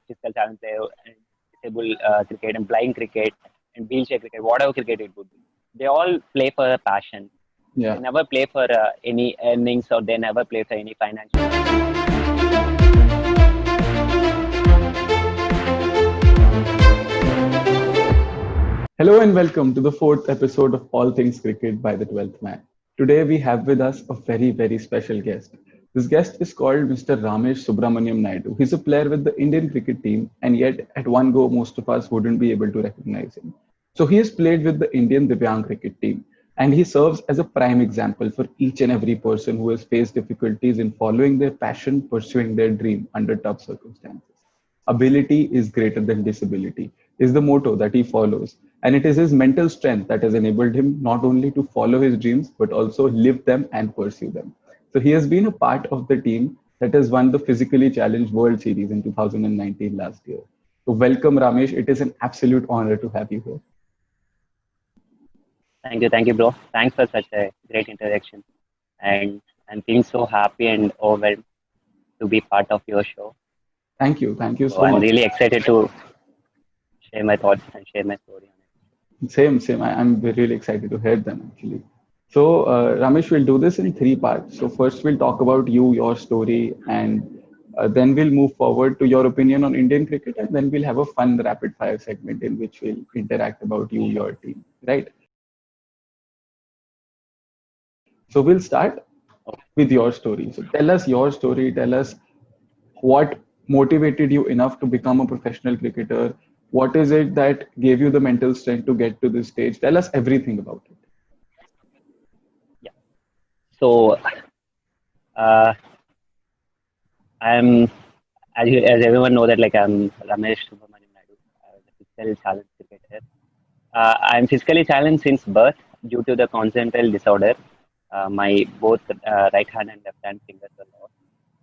physical challenge player and disabled cricket and blind cricket and wheelchair cricket, whatever cricket it would be. They all play for a passion. They Yeah. never play for any earnings or they never play for any financial. Hello and welcome to the fourth episode of All Things Cricket by the 12th Man. Today we have with us a very, very special guest. This guest is called Mr. Ramesh Subramaniam Naidu. He's a player with the Indian cricket team, and yet at one go, most of us wouldn't be able to recognize him. So he has played with the Indian Divyang cricket team, and he serves as a prime example for each and every person who has faced difficulties in following their passion, pursuing their dream under tough circumstances. Ability is greater than disability is the motto that he follows. And it is his mental strength that has enabled him not only to follow his dreams, but also live them and pursue them. So he has been a part of the team that has won the Physically Challenged World Series in 2019 last year. So welcome, Ramesh. It is an absolute honor to have you here. Thank you, bro. Thanks for such a great introduction. And I'm feeling so happy and overwhelmed to be part of your show. Thank you. Thank you So so I'm much. really excited to share my thoughts and share my story on it. Same, same. I'm really excited to hear them actually. So, Ramesh, we'll do this in three parts. So, first we'll talk about you, your story, and then we'll move forward to your opinion on Indian cricket, and then we'll have a fun rapid fire segment in which we'll interact about you, your team, right? So, we'll start with your story. So, tell us your story. Tell us what motivated you enough to become a professional cricketer. What is it that gave you the mental strength to get to this stage? Tell us everything about it. Yeah. So uh, I'm as everyone know that like I'm Ramesh Subramaniam Naidu, the physical challenge cricketer. I'm physically challenged since birth due to the congenital disorder. My both right hand and left hand fingers are lost,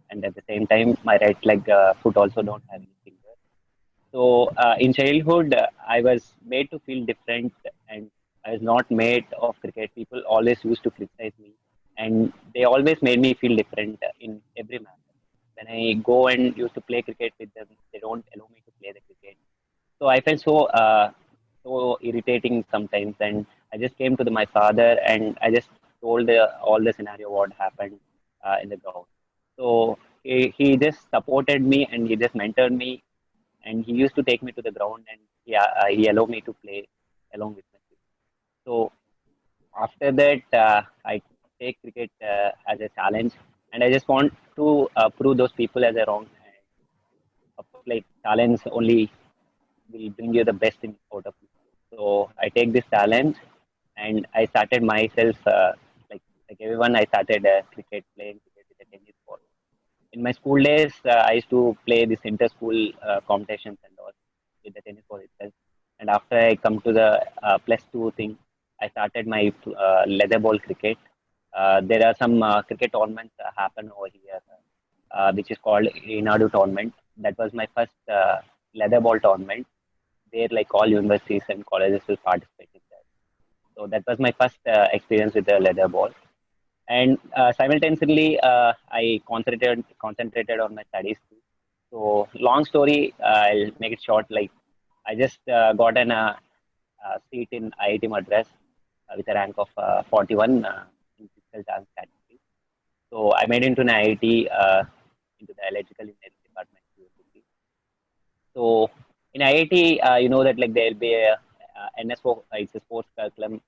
and at the same time, my right leg foot also don't have any finger. So in childhood, I was made to feel different, and I was not made of cricket. People always used to criticize me, and they always made me feel different in every manner. When I go and used to play cricket with them, they don't allow me to play the cricket. So I felt so irritating sometimes, and I just came to my father and I just told all the scenario what happened in the ground. So he just supported me and he just mentored me, and he used to take me to the ground and he allowed me to play along with my team. So after that, I take cricket as a challenge, and I just want to prove those people as a wrong. And of course, like challenge only will bring you the best in out of you. So I take this challenge, and I started myself like everyone. I started playing cricket with a tennis ball. In my school days, I used to play this inter-school competitions and all with the tennis ball itself. And after I come to the plus two thing, I started my leather ball cricket. There are some cricket tournaments happen over here, which is called Inadu tournament. That was my first leather ball tournament. Where like all universities and colleges will participate in that. So that was my first experience with the leather ball. And simultaneously, I concentrated on my studies too. So long story, I'll make it short. Like I just got an seat in IIT Madras with a rank of 41 in physical science category. So I made into an IIT into the electrical engineering department. So in IIT, you know that like there will be a NSO, it's a sports curriculum.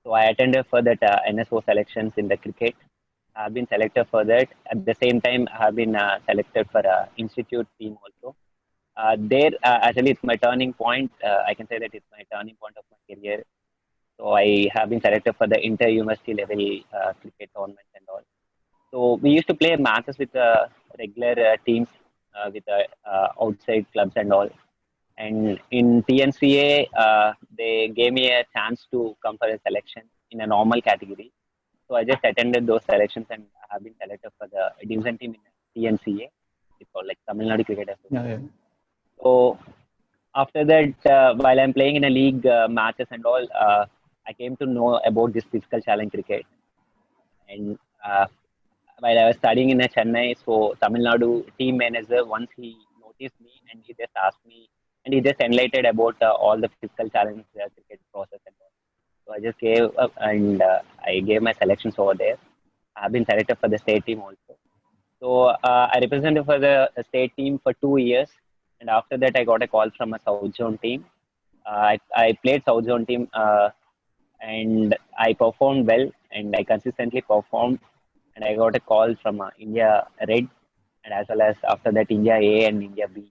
So I attended for that NSO selections in the cricket. I've been selected for that. At the same time, I have been selected for institute team also. There, actually, it's my turning point. I can say that it's my turning point of my career. So I have been selected for the inter-university level cricket tournament and all. So we used to play matches with regular teams with outside clubs and all. And in TNCA, they gave me a chance to come for a selection in a normal category. So I just attended those selections and I have been selected for the division team in TNCA. It's called like Tamil Nadu Cricket Yeah, Association. yeah. So after that, while I'm playing in a league matches and all, I came to know about this physical challenge cricket. And while I was studying in a Chennai, so Tamil Nadu team manager, once he noticed me and he just asked me, and he just enlightened about all the physical challenges cricket process and all. So I just gave up and I gave my selections over there. I've been selected for the state team also. So I represented for the state team for 2 years, and after that I got a call from a South Zone team. I played South Zone team and I performed well, and I consistently performed, and I got a call from India Red, and as well as after that India A and India B.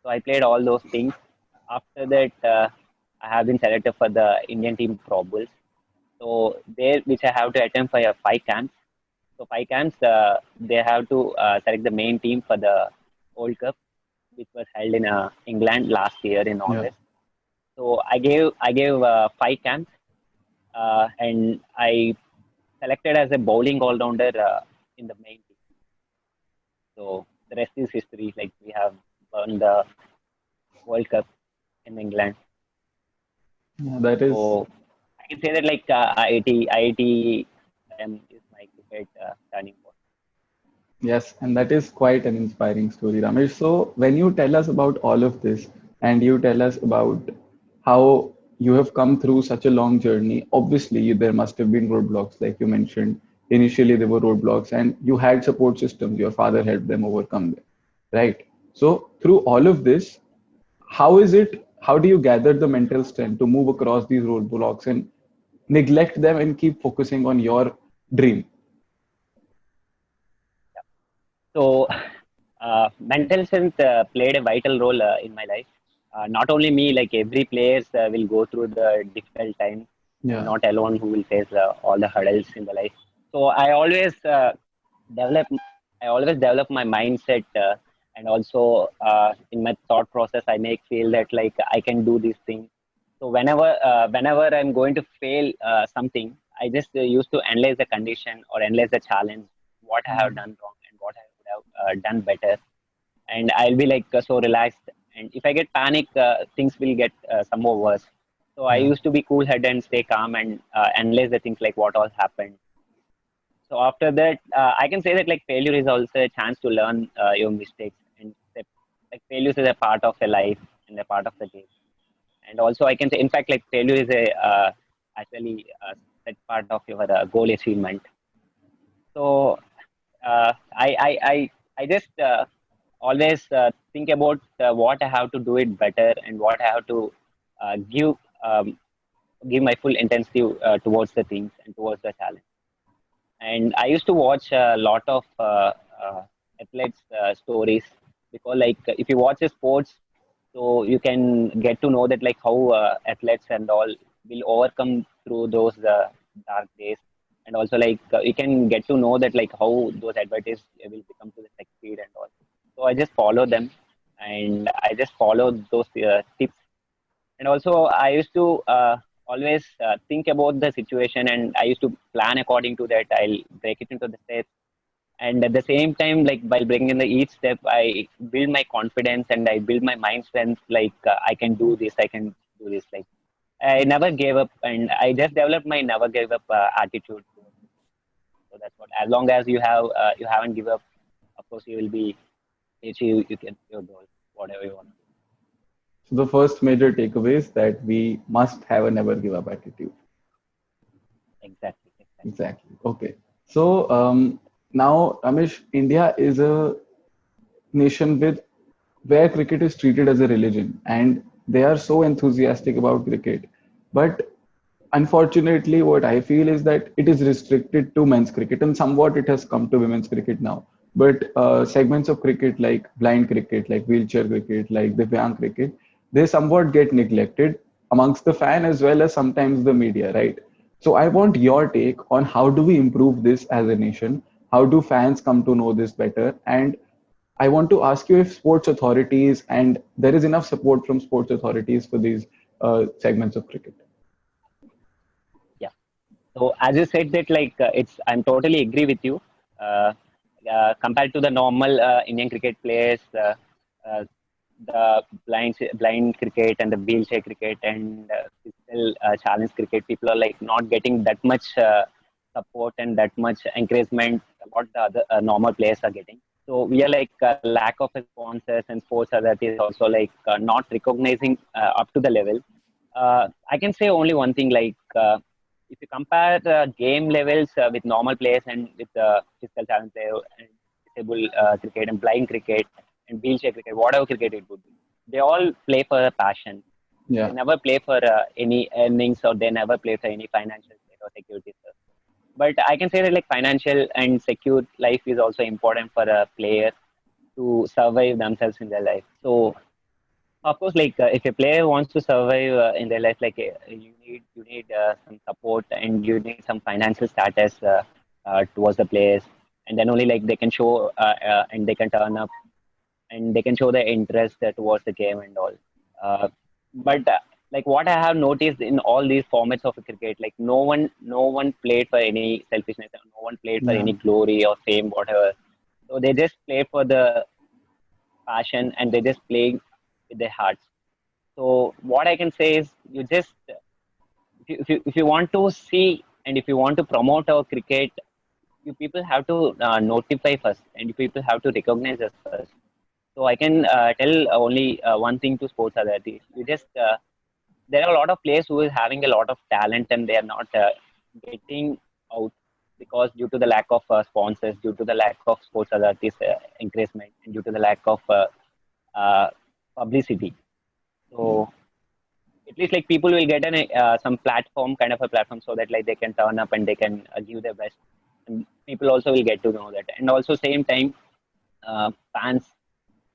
So I played all those things. After that, I have been selected for the Indian team Pro Bulls. So there, which I have to attend for 5 camps. So 5 camps, they have to select the main team for the World Cup, which was held in England last year in Yeah. August. So I gave 5 camps, and I selected as a bowling all rounder in the main team. So the rest is history. Like we have won the World Cup in England. Yeah, that is. So I can say that like IIT is my cricket turning point. Yes, and that is quite an inspiring story, Ramesh. So, when you tell us about all of this and you tell us about how you have come through such a long journey, obviously there must have been roadblocks, like you mentioned. Initially, there were roadblocks, and you had support systems. Your father helped them overcome them, right? So, through all of this, how is it? How do you gather the mental strength to move across these roadblocks and neglect them and keep focusing on your dream? So mental strength played a vital role in my life. Not only me, like every players will go through the difficult times. I'm Yeah. not alone who will face all the hurdles in the life. So develop. I always develop my mindset, and also in my thought process, I make feel that like I can do these things. So whenever I'm going to fail something, I just used to analyze the condition or analyze the challenge, what I have done wrong and what I would have done better, and I'll be like so relaxed. And if I get panic, things will get some more worse. So I Yeah. used to be cool head and stay calm and analyze the things like what all happened. So after that, I can say that like failure is also a chance to learn your mistakes, and like failures is a part of a life and a part of the game. And also I can say, in fact, like failure is a actually that part of your goal achievement. So I just always think about what I have to do it better and what I have to give give my full intensity towards the things and towards the challenge. And I used to watch a lot of athletes stories, because like if you watch a sports, so you can get to know that like how athletes and all will overcome through those dark days, and also like you can get to know that like how those advertises will become to the succeed and all. So I just follow them, and I just follow those tips. And also I used to always think about the situation, and I used to plan according to that. I'll break it into the steps, and at the same time, like while bringing in the each step, I build my confidence and I build my mind strength. Like I can do this, I can do this. Like I never gave up, and I just developed my never give up attitude towards it. So that's what, as long as you have you haven't give up, of course you will be achieve you can your goal, whatever you want to do. So the first major takeaway is that we must have a never give up attitude. Exactly. Exactly. Okay. So now, Ramesh, India is a nation with where cricket is treated as a religion, and they are so enthusiastic about cricket. But unfortunately, what I feel is that it is restricted to men's cricket, and somewhat it has come to women's cricket now. But segments of cricket like blind cricket, like wheelchair cricket, like Divyang cricket, they somewhat get neglected amongst the fan as well as sometimes the media, right? So I want your take on how do we improve this as a nation? How do fans come to know this better? And I want to ask you if sports authorities and there is enough support from sports authorities for these segments of cricket. Yeah. So as you said that like it's I'm totally agree with you. Uh, Compared to the normal Indian cricket players, uh, the blind cricket and the wheelchair cricket and physical challenge cricket, people are like not getting that much support and that much encouragement what the other normal players are getting. So we are like lack of sponsors and sports authorities also like not recognizing up to the level. I can say only one thing like if you compare the game levels with normal players and with physical talent player and disabled cricket and blind cricket and wheelchair cricket, whatever cricket it would be, they all play for a passion. They Yeah. never play for any earnings or they never play for any financial state or security. But I can say that like financial and secure life is also important for a player to survive themselves in their life. So of course, like if a player wants to survive in their life, like you need some support and you need some financial status towards the players, and then only like they can show and they can turn up and they can show their interest towards the game and all. Uh, but like what I have noticed in all these formats of cricket, like no one played for any selfishness, no one played for Yeah. any glory or fame, whatever. So they just played for the passion and they just play with their hearts. So what I can say is, you just if you want to see and if you want to promote our cricket, you people have to notify first, and you people have to recognize us first. So I can tell only one thing to sports authorities. You just there are a lot of players who is having a lot of talent and they are not getting out because due to the lack of sponsors, due to the lack of sports authorities encouragement, and due to the lack of uh, publicity. So at least like people will get an some platform, kind of a platform, so that like they can turn up and they can give their best, and people also will get to know that. And also same time, fans.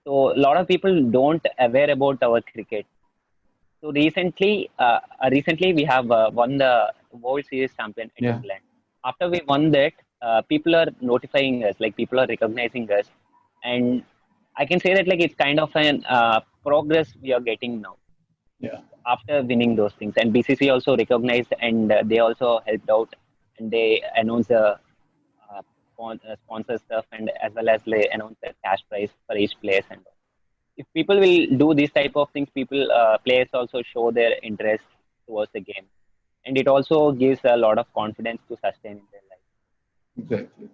So a lot of people don't aware about our cricket. So recently we have won the World Series champion at Yeah. England. After we won that, people are notifying us, like people are recognizing us, and I can say that like it's kind of an progress we are getting now Yeah. after winning those things. And BCC also recognized and they also helped out and they announced the sponsor stuff and as well as they announced the cash prize for each place and all. If people will do these type of things, people players also show their interest towards the game, and it also gives a lot of confidence to sustain in their life. Exactly.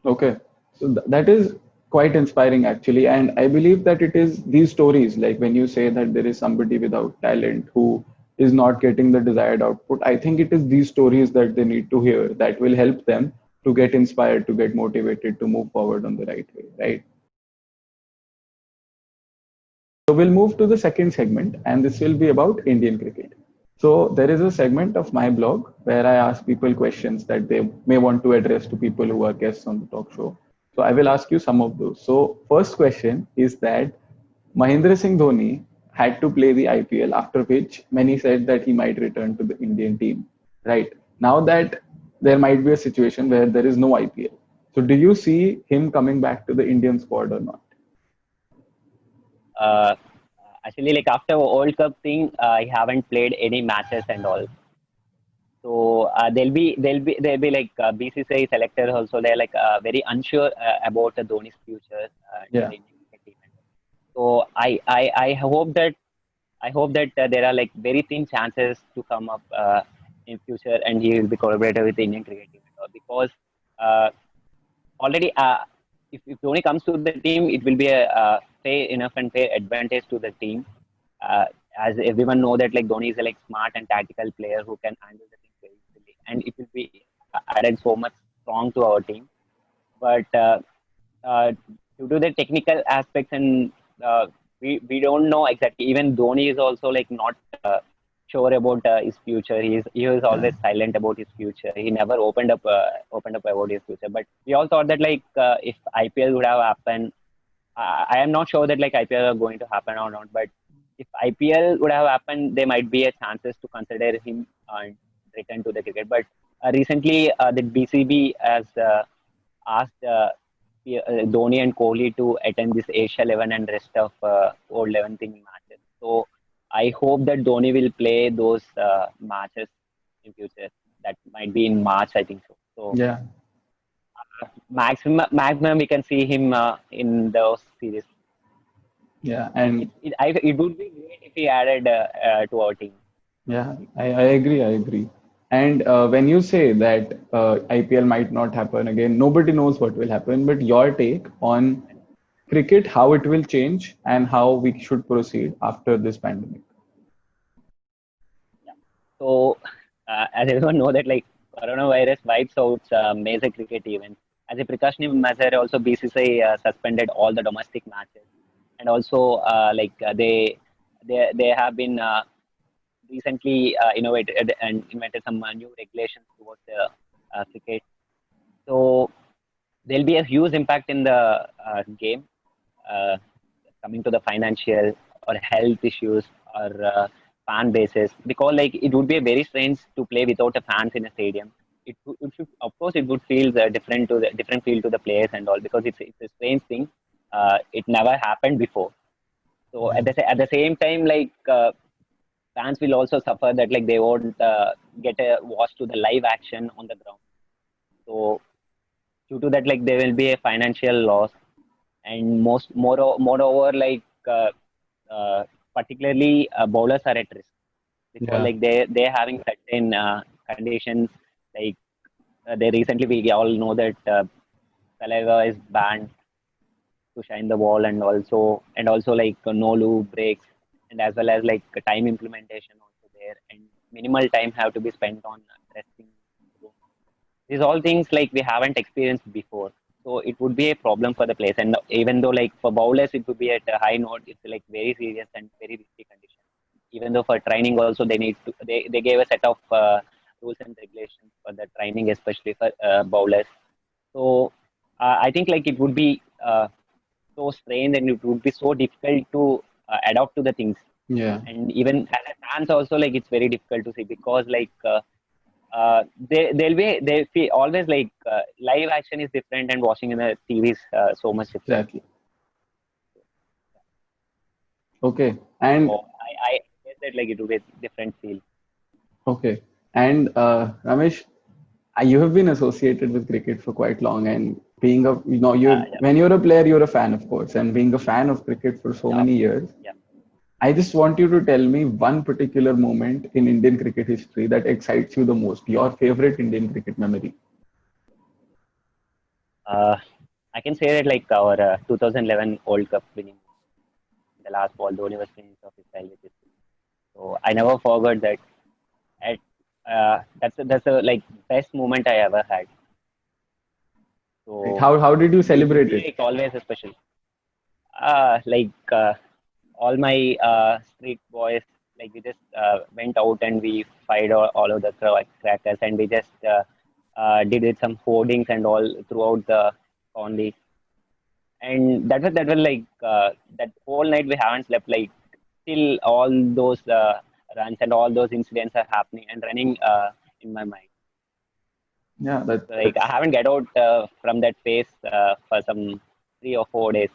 Okay. So that is quite inspiring actually. And I believe that it is these stories, like when you say that there is somebody without talent who is not getting the desired output, I think it is these stories that they need to hear that will help them to get inspired, to get motivated, to move forward on the right way, right? So we'll move to the second segment, and this will be about Indian cricket. So there is a segment of my blog where I ask people questions that they may want to address to people who are guests on the talk show. So I will ask you some of those. So first question is that Mahendra Singh Dhoni had to play the IPL, after which many said that he might return to the Indian team. Right now that there might be a situation where there is no IPL. So do you see him coming back to the Indian squad or not? Uh, Actually, like after World Cup thing, I haven't played any matches and all. So there'll be like BCCI selectors also. They're like very unsure about Dhoni's future in Yeah. the Indian cricket team. So I hope that there are like very thin chances to come up in future, and he will be collaborated with the Indian cricket team and all, because uh, already if Dhoni comes to the team, it will be a fair enough and fair advantage to the team. Uh, as everyone know that like Dhoni is a like smart and tactical player who can handle the things very easily, and it will be added so much strong to our team. But uh, due to the technical aspects and we don't know exactly. Even Dhoni is also like not sure about his future. He is Yeah. always silent about his future. He never opened up about his future. But we all thought that like if IPL would have happened, I am not sure that like IPL are going to happen or not. But if IPL would have happened, there might be a chances to consider him and return to the cricket. But recently, the BCB has asked Dhoni and Kohli to attend this Asia 11 and rest of World 11 thing matches. So I hope that Dhoni will play those matches in future. That might be in March, I think so. So Yeah. maximum we can see him in those series. Yeah. And It would be great if he added to our team. yeah, I agree. I agree. And when you say that IPL might not happen again, nobody knows what will happen. But your take on cricket, how it will change, and how we should proceed after this pandemic. So, as everyone know that like coronavirus wipes out major cricket events. As a precautionary measure, also BCCI suspended all the domestic matches, and also they have been recently innovated and invented some new regulations towards the cricket. So there'll be a huge impact in the game, uh, coming to the financial or health issues or fan bases, because like it would be a very strange to play without a fans in a stadium. It should, of course, it would feel different to the different feel to the players and all, because it's a strange thing. It never happened before. So Yeah. at the same time, like fans will also suffer that like they won't get a watch to the live action on the ground. So due to that, like there will be a financial loss, and moreover, like particularly bowlers are at risk, because Yeah. like they're having certain conditions, like they recently we all know that saliva is banned to shine the ball, and also like no loop breaks, and as well as like time implementation also there, and minimal time have to be spent on resting room. These all things like we haven't experienced before, so it would be a problem for the players. And even though like for bowlers it would be at a high note, it's like very serious and very risky condition. Even though for training also they need to, they gave a set of rules and regulations for the training, especially for bowlers. So I think like it would be so strange, and it would be so difficult to adapt to the things. Yeah. And even as a fans also, like it's very difficult to see, because like they feel always like live action is different and watching in the TV is so much different. Exactly. Okay. And So I guess that like it will be a different feel. okay. And Ramesh, you have been associated with cricket for quite long, and being a Yeah, you yeah, when you're a player, you're a fan, of course, and being a fan of cricket for so yeah, of many course. years, Yeah. I just want you to tell me one particular moment in Indian cricket history that excites you the most, your favorite Indian cricket memory. Uh, I can say that like our 2011 World Cup winning, the last ball, Dhoni was finished off his style with his feet. So I never forgot that. At that's a like best moment I ever had. Right? So How did you it would celebrate be it? like always a special. Like all my street boys, like we just went out and we fired all of the crackers, and we just did it some hoardings and all throughout the colony. And that was like that whole night we haven't slept, like till all those runs and all those incidents are happening and running in my mind. Yeah, So, like I that's haven't get out from that phase for some 3 or 4 days.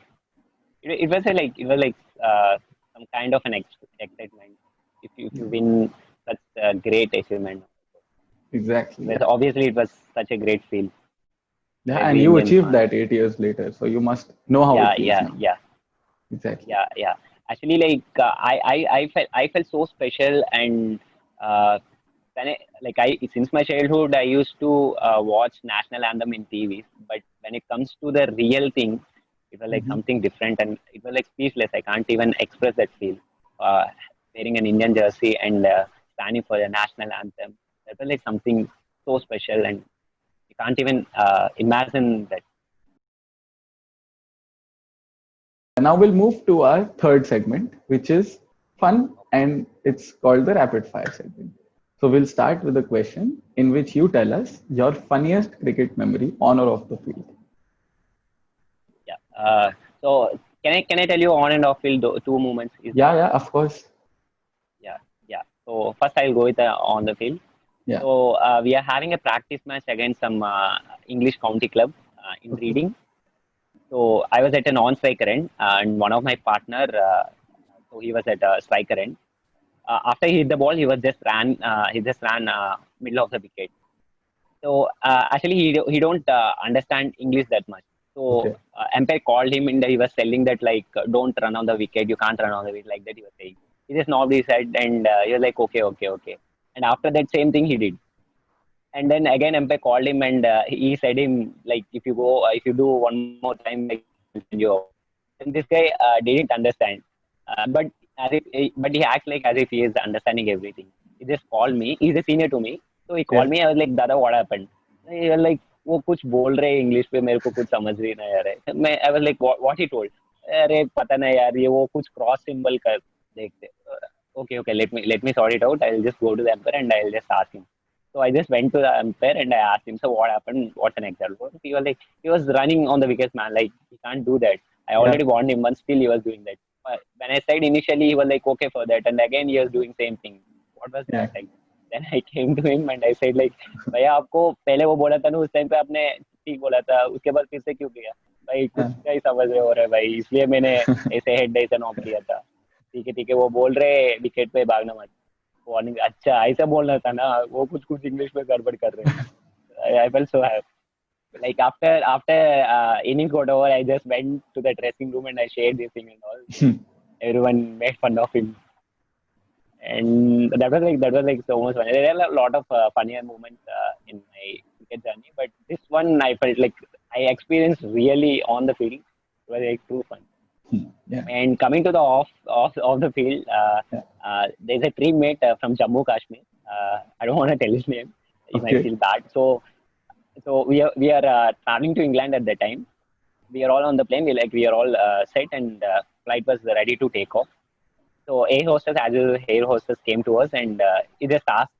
It was like some kind of an excitement if you win such a great achievement. exactly. But Yeah. obviously, it was such a great feel for Yeah, and every you Indian achieved fan. that 8 years later, so you must know how it Yeah, feels yeah, now. yeah, Exactly. yeah. Actually, like I felt so special, and uh, when I since my childhood I used to watch national anthem in TVs, but when it comes to the real thing, it was like Mhm. something different, and it was like speechless. I can't even express that feel. Uh, Wearing an Indian jersey and standing for the national anthem, that was like something so special, and you can't even imagine that. Now we'll move to our third segment, which is fun, and it's called the rapid fire segment. So we'll start with a question in which you tell us your funniest cricket memory on or off the field. Yeah. So can I tell you on and off field two moments? Is that Yeah, yeah, okay? of course. Yeah, yeah. So first I'll go with on the field. Yeah. So we are having a practice match against some English county club in Okay. Reading. So I was at a non-striker end, and one of my partner, so he was at a striker end. After he hit the ball, he just ran middle of the wicket. So actually, he don't understand English that much. So Okay. umpire called him, and he was telling that like don't run on the wicket, you can't run on the wicket, like that he was saying. He just nodded his head, and he was like okay, okay, okay. And after that, same thing he did. And then again, umpire called him and he said him like, if you do one more time, like I'll send you out. And this guy didn't understand, but but he acts like as if he is understanding everything. He just called me. He's a senior to me, so he Yeah. called me. I was like, Dada, what happened? He was like, वो कुछ बोल रहे English पे मेरे को कुछ समझ ही नहीं आ रहा है. मैं I was like, what he told? अरे पता नहीं यार, ये वो कुछ क्रॉस सिंबल कर देखते. Okay, let me sort it out. I'll just go to the umpire and I'll just ask him. So I just went to the umpire and I asked him, so what happened? What's an exact word? He was running on the wickets, man. Like, he can't do that. I Yeah. already warned him once, still he was doing that. When I said initially, he was like, okay for that. And again, he was doing same thing. What was Yeah. that? Like, then I came to him and I said like, भैया आपको पहले वो बोला था ना, उस time पे आपने ठीक बोला था, उसके बाद फिर से क्यों किया? भाई कुछ Yeah. नहीं समझ रहे हो रहे भाई, इसलिए मैंने ऐसे हेड ऐसे नॉक किया था. ठीक है, वो बोल रहे विकेट पे भागना मत. वार्निंग, अच्छा ऐसा बोलना था ना, वो कुछ कुछ इंग्लिश में गड़बड़ कर रहे हैं. I felt so happy. Like after innings got over, I just went to the dressing room and I shared this thing and all. Everyone made fun of him, and that was like so much funny. There are a lot of funnier moments in my cricket journey, but this one I felt like I experienced really on the field. It was like too fun. Yeah. And coming to the off the field, Yeah. there's a teammate from Jammu Kashmir. I don't want to tell his name. He might Okay. feel bad. So we are traveling to England at that time. We are all on the plane. We are all set, and flight was ready to take off. So air hostess, as a air hostess, came to us and he just asked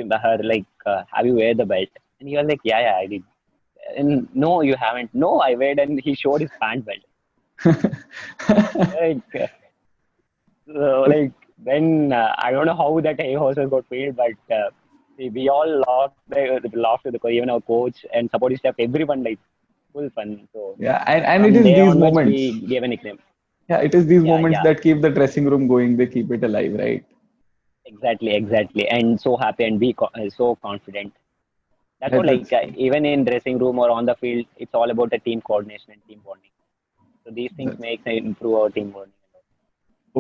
him her like, have you wear the belt? And he was like, yeah, I did. And no, you haven't. No, I wear, and he showed his pant belt. Like, like then I don't know how that air hostess got paid, but we all laughed with even our coach and supporting staff, everyone like full fun. So Yeah. And it from is there these onwards, moments. we gave a nickname. Yeah, it is these Yeah, moments yeah, that keep the dressing room going. They keep it alive, right? exactly, and so happy and so confident. That's what That's even in dressing room or on the field, it's all about the team coordination and team bonding. So these things that's make improve our team bonding.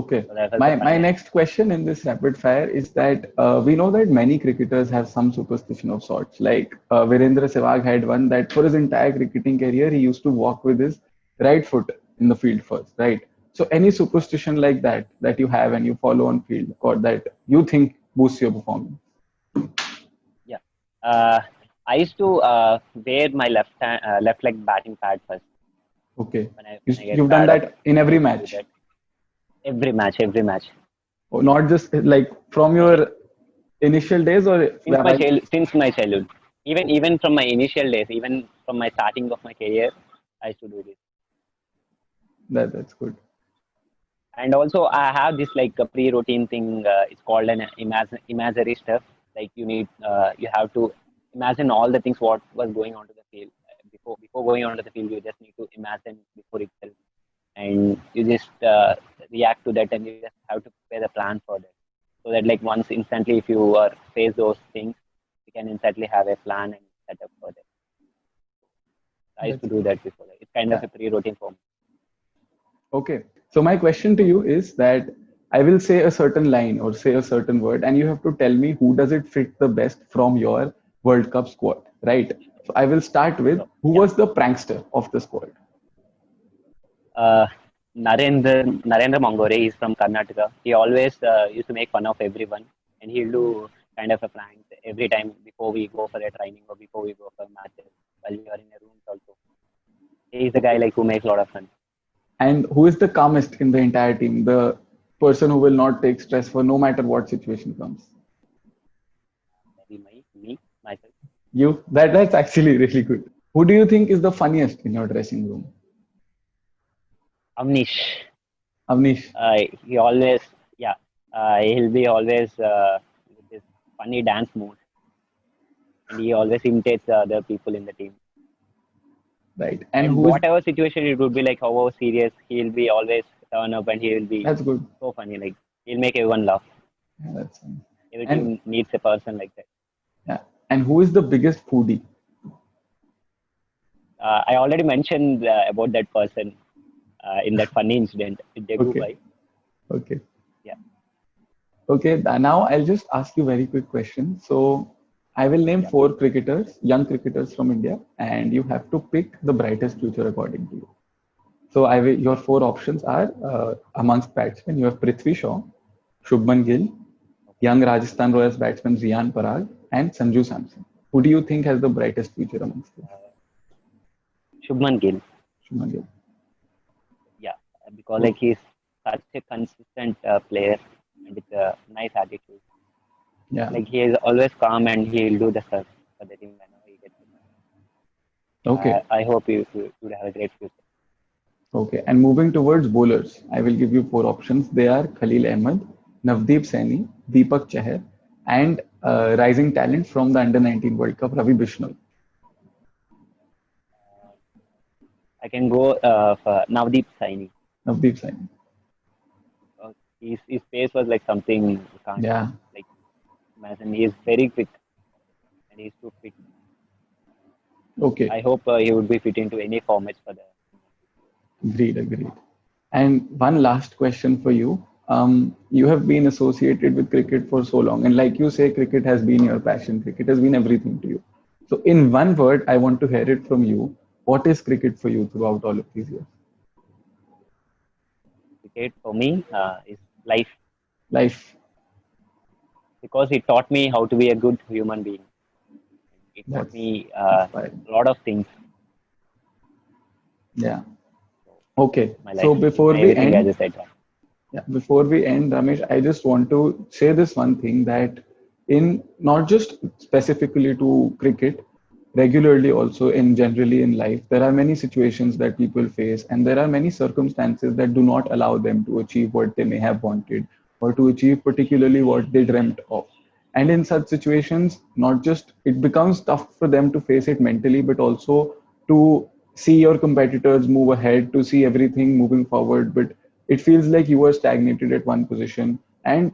okay. So that was the My funniest. next question in this rapid fire is that we know that many cricketers have some superstition of sorts. Like Virendra Sehwag had one that for his entire cricketing career he used to walk with his right foot in the field first, right? So any superstition like that you have and you follow on field or that you think boosts your performance? Yeah. I used to wear my left leg batting pad first Okay, when I get you've done tired of. that in I every used to do match, that every match. or not just like from Every your initial days or while. since my childhood, even from my initial days, even from my starting of my career, I used to do this. That's good. And also I have this like a pre-routine thing. It's called an imaginary stuff. Like you have to imagine all the things what was going on to the field. Before going on to the field, you just need to imagine before itself, and you just react to that, and you just have to prepare the plan for that, so that like once instantly if you face those things, you can instantly have a plan and set up for that. I used to That's do that before. It's kind of yeah. a pre-routine for me. Okay. So my question to you is that I will say a certain line or say a certain word, and you have to tell me who does it fit the best from your World Cup squad, right? So I will start with So who yeah. was the prankster of the squad? uh, Narendra Mangore is from Karnataka. He always used to make fun of everyone, and he'll do kind of a prank every time before we go for a training or before we go for matches while we are in a room also. He's the guy Okay. like who makes a lot of fun. And who is the calmest in the entire team? The person who will not take stress for no matter what situation comes. Maybe me myself. You. That's actually really good. Who do you think is the funniest in your dressing room? Amnish. Avnish. He always yeah. He'll be always with this funny dance mood, and he always imitates the other people in the team. Right. And And who is whatever situation it would be, like however serious, he'll be always turn up and he will be that's good. so funny. Like he'll make everyone laugh. Yeah, that's fine. Every And team needs a person like that. yeah. And who is the biggest foodie? I already mentioned about that person in that funny incident with Jagu Okay. Bhai. Okay. Yeah. Okay, now I'll just ask you very quick question. So I will name Yeah. four cricketers, young cricketers from India, and you have to pick the brightest future according to you. So your four options are amongst batsmen, you have Prithvi Shaw, Shubman Gill, Okay. young Rajasthan Royals batsman Riyan Parag, and Sanju Samson. Who do you think has the brightest future amongst them? Uh, Shubman Gill. Shubman Gill. Yeah, because like Okay. he's such a consistent player and with a nice attitude. Yeah. Like he is always calm and he'll do the stuff for the team whenever he gets the Okay. chance. I hope you would have a great future. Okay. And moving towards bowlers, I will give you four options. They are Khalil Ahmed, Navdeep Saini, Deepak Chahar, and rising talent from the Under 19 World Cup, Ravi Bishnoi. Uh, I can go for Navdeep Saini. Navdeep Saini. His pace was like something you can't Yeah. like imagine. He is very quick and he's too fit. Okay. I hope he would be fit into any formats for the. Agreed. Agreed. And one last question for you. You have been associated with cricket for so long, and like you say, cricket has been your passion. Cricket has been everything to you. So, in one word, I want to hear it from you. What is cricket for you throughout all of these years? Cricket for me is life Life. because it taught me how to be a good human being. It taught That's me inspiring. a lot of things. Yeah. So Okay. my So life, before my we everything, as end, I said. yeah, before we end, Ramesh, I just want to say this one thing that in not just specifically to cricket, regularly also in generally in life, there are many situations that people face, and there are many circumstances that do not allow them to achieve what they may have wanted or to achieve particularly what they dreamt of. And in such situations, not just it becomes tough for them to face it mentally, but also to see your competitors move ahead, to see everything moving forward. But it feels like you are stagnated at one position. And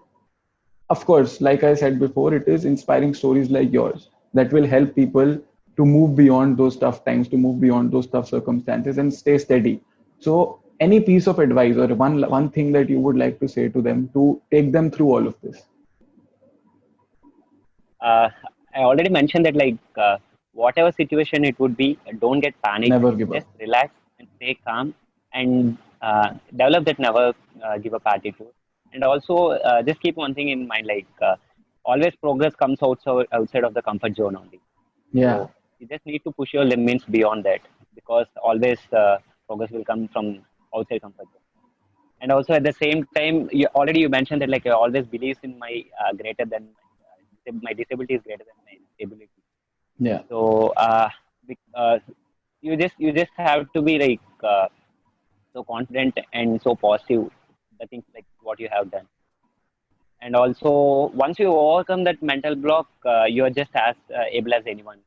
of course, like I said before, it is inspiring stories like yours that will help people to move beyond those tough times, to move beyond those tough circumstances and stay steady. So, any piece of advice or one thing that you would like to say to them to take them through all of this? Uh, I already mentioned that like whatever situation it would be, don't get panic. Never give up. Just relax and stay calm and develop that never give up attitude. And also just keep one thing in mind, like always progress comes outside of the comfort zone only. Yeah, So you just need to push your limits beyond that because always progress will come from outside comfort zone. And also at the same time, you mentioned that like I always believes in my greater than my disability is greater than my ability. yeah, So you just have to be like so confident and so positive. The things like what you have done, and also once you overcome that mental block, you are just as able as anyone.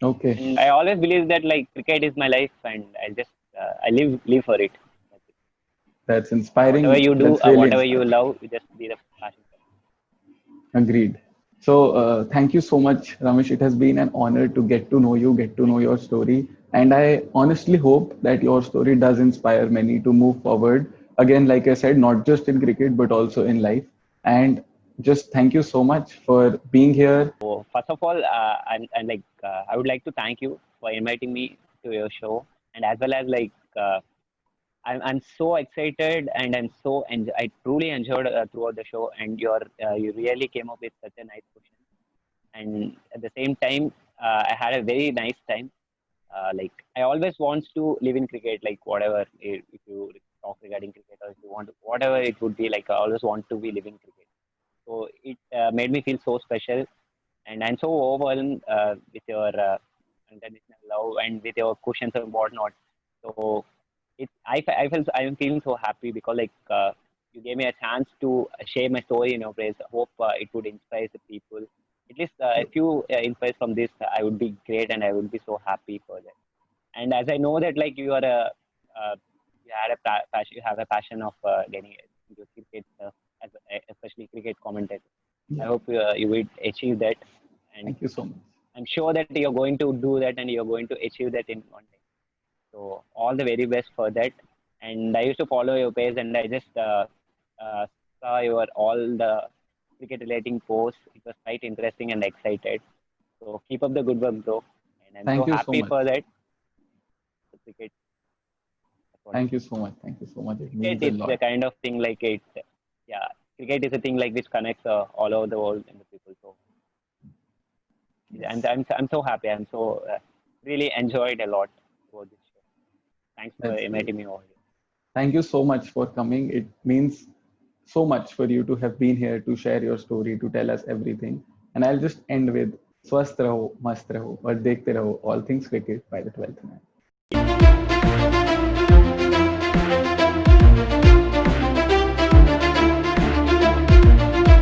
okay. And I always believe that like cricket is my life, and I live for it. That's it. That's Whatever inspiring. you do, That's really whatever you inspiring. love, you just be the passion for Agreed. So, thank you so much, Ramesh. It has been an honor to get to know you, get to know your story. And I honestly hope that your story does inspire many to move forward. Again, like I said, not just in cricket, but also in life. And just thank you so much for being here. So first of all, I'm like I would like to thank you for inviting me to your show, and as well as like I'm so excited and I truly enjoyed throughout the show, and you really came up with such a nice question, and at the same time I had a very nice time. Like I always want to live in cricket, like whatever if you talk regarding cricket or if you want to, whatever it would be, like I always want to be living cricket. So it made me feel so special, and I'm so overwhelmed with your unconditional love and with your questions and whatnot. So I felt I am feeling so happy because like you gave me a chance to share my story in your praise. I hope it would inspire the people. At least if you inspire from this, I would be great and I would be so happy for that. And as I know that like you are uh, you had a passion, you have a passion of getting into cricket, especially cricket commentator. I Yeah, hope you will achieve that, and thank you so much. I'm sure that you're going to do that and you're going to achieve that in one day. So all the very best for that. And I used to follow your page, and I just uh, saw your all the cricket relating posts. It was quite interesting and excited. So keep up the good work, bro. And I'm so Thank you so happy much. for that. The cricket, that's what I Thank you think. so much. Thank you so much. It Cricket, means a it's the lot. kind of thing like it. Yeah, cricket is a thing like which connects all over the world and the people. So Yes, I'm so happy. I'm so really enjoyed a lot about this show. Thanks for that's great. inviting me over here. Thank you so much for coming. It means so much for you to have been here to share your story, to tell us everything. And I'll just end with Swasth Raho, Mast Raho, or Dekhte Raho, all things cricket by the 12th man.